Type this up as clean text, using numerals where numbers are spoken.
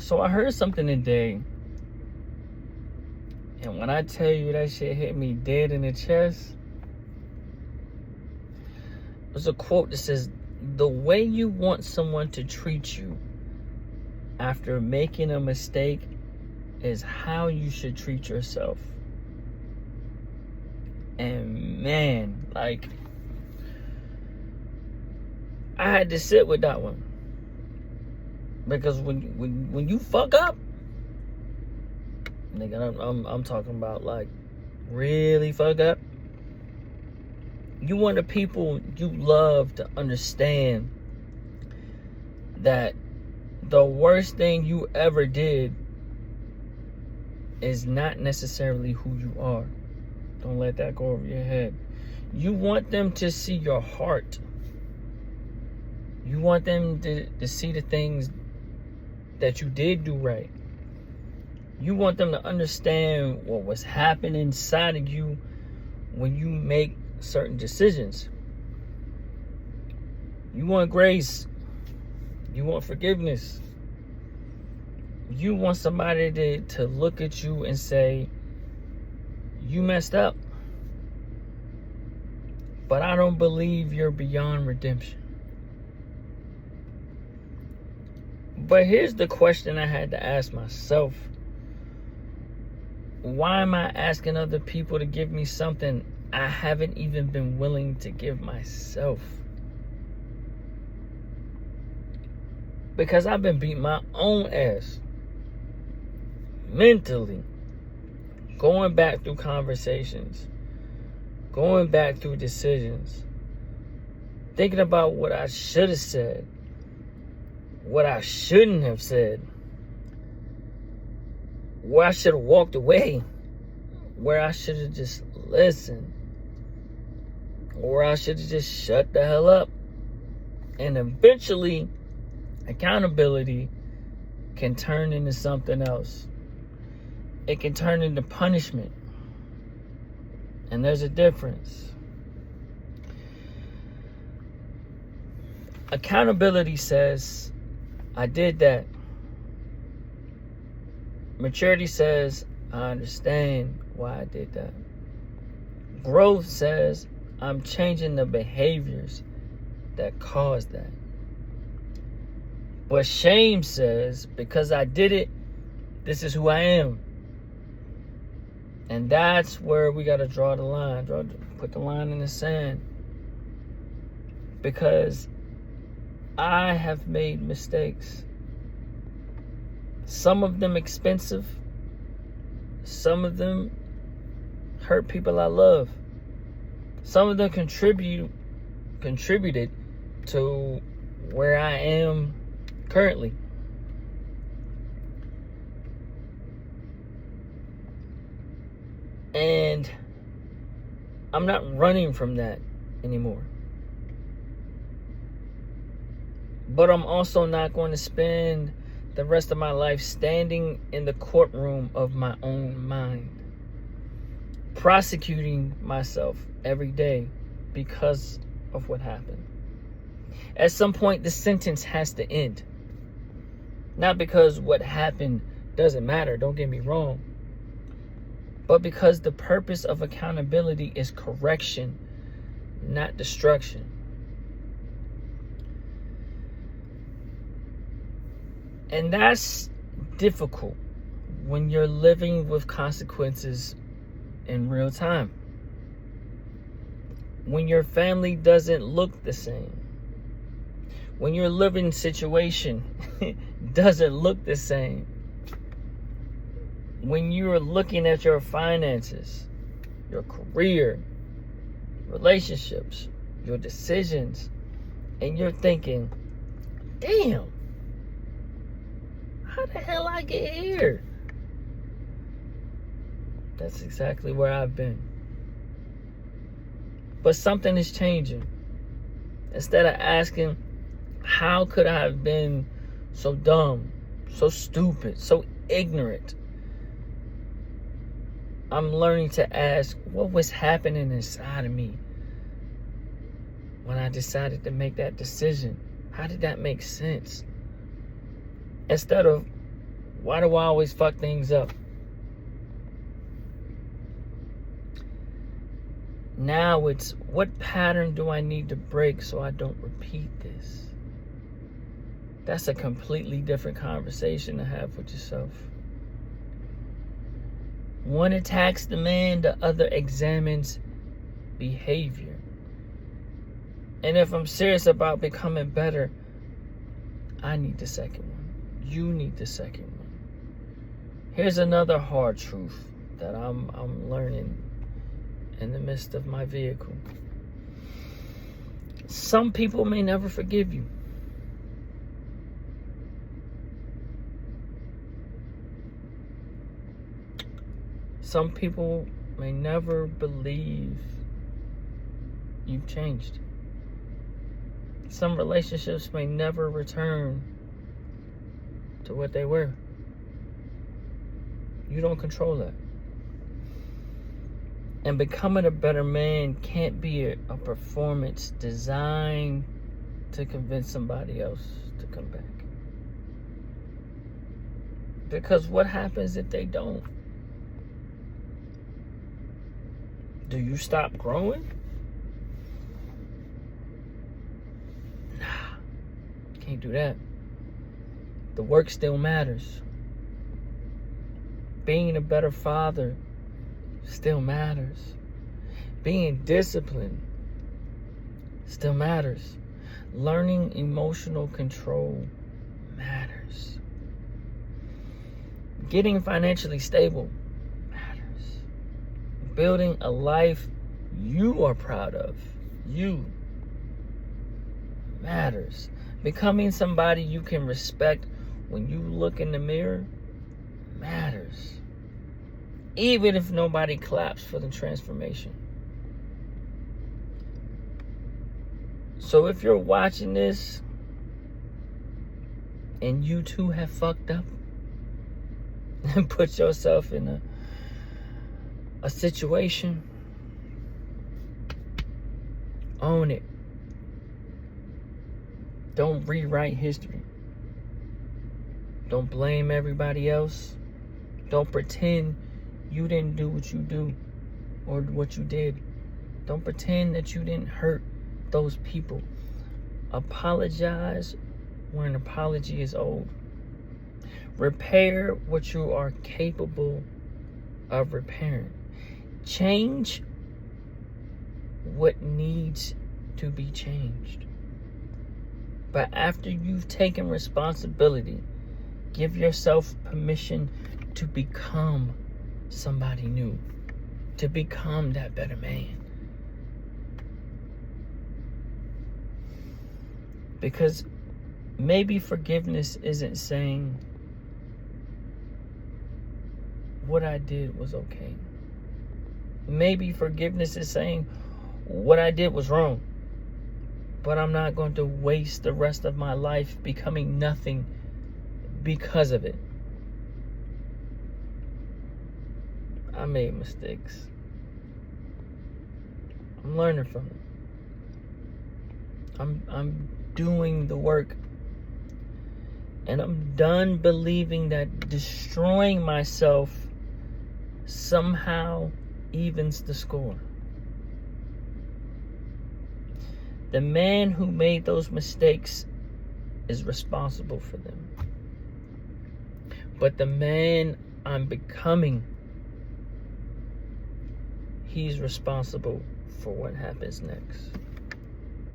So I heard something today, and when I tell you that shit hit me dead in the chest, there's a quote that says, "The way you want someone to treat you after making a mistake is how you should treat yourself." And man, like, I had to sit with that one. Because when you fuck up, nigga, I'm talking about like really fuck up. You want the people you love to understand that the worst thing you ever did is not necessarily who you are. Don't let that go over your head. You want them to see your heart. You want them to see the things that you did do right. You want them to understand what was happening inside of you when you make certain decisions. You want grace. You want forgiveness. You want somebody to look at you and say, you messed up, but I don't believe you're beyond redemption. But here's the question I had to ask myself. Why am I asking other people to give me something I haven't even been willing to give myself? Because I've been beating my own ass mentally, going back through conversations, going back through decisions, thinking about what I should have said, what I shouldn't have said, where I should have walked away, where I should have just listened, or I should have just shut the hell up. And eventually, accountability can turn into something else. It can turn into punishment. And there's a difference. Accountability says, I did that. Maturity says, I understand why I did that. Growth says, I'm changing the behaviors that caused that. But shame says, because I did it, this is who I am. And that's where we got to draw the line. Put the line in the sand. Because I have made mistakes. Some of them expensive. Some of them hurt people I love. Some of them contributed to where I am currently. And I'm not running from that anymore. But I'm also not going to spend the rest of my life standing in the courtroom of my own mind, prosecuting myself every day because of what happened. At some point, the sentence has to end. Not because what happened doesn't matter, don't get me wrong, but because the purpose of accountability is correction, not destruction. And that's difficult when you're living with consequences in real time. When your family doesn't look the same. When your living situation doesn't look the same. When you're looking at your finances, your career, relationships, your decisions, and you're thinking, damn, how the hell I get here? That's exactly where I've been. But something is changing. Instead of asking, how could I have been so dumb, so stupid, so ignorant? I'm learning to ask, what was happening inside of me when I decided to make that decision? How did that make sense? Instead of, Why do I always fuck things up? Now it's, what pattern do I need to break so I don't repeat this? That's a completely different conversation to have with yourself. One attacks the man, the other examines behavior. And if I'm serious about becoming better, I need the second one. You need the second one. Here's another hard truth that I'm learning in the midst of my vehicle. Some people may never forgive you. Some people may never believe you've changed. Some relationships may never return to what they were. You don't control that. And becoming a better man can't be a performance designed to convince somebody else to come back. Because what happens if they don't? Do you stop growing? Nah, can't do that. The work still matters. Being a better father still matters. Being disciplined still matters. Learning emotional control matters. Getting financially stable matters. Building a life you are proud of, you, matters. Becoming somebody you can respect when you look in the mirror matters. Even if nobody claps for the transformation. So if you're watching this and you too have fucked up and put yourself in a situation, own it. Don't rewrite history. Don't blame everybody else. Don't pretend you didn't do what you do or what you did. Don't pretend that you didn't hurt those people. Apologize when an apology is old. Repair what you are capable of repairing. Change what needs to be changed. But after you've taken responsibility, give yourself permission to become somebody new, to become that better man. Because maybe forgiveness isn't saying what I did was okay. Maybe forgiveness is saying what I did was wrong, but I'm not going to waste the rest of my life becoming nothing because of it. I made mistakes. I'm learning from them. I'm doing the work. And I'm done believing that destroying myself somehow evens the score. The man who made those mistakes is responsible for them. But the man I'm becoming, he's responsible for what happens next.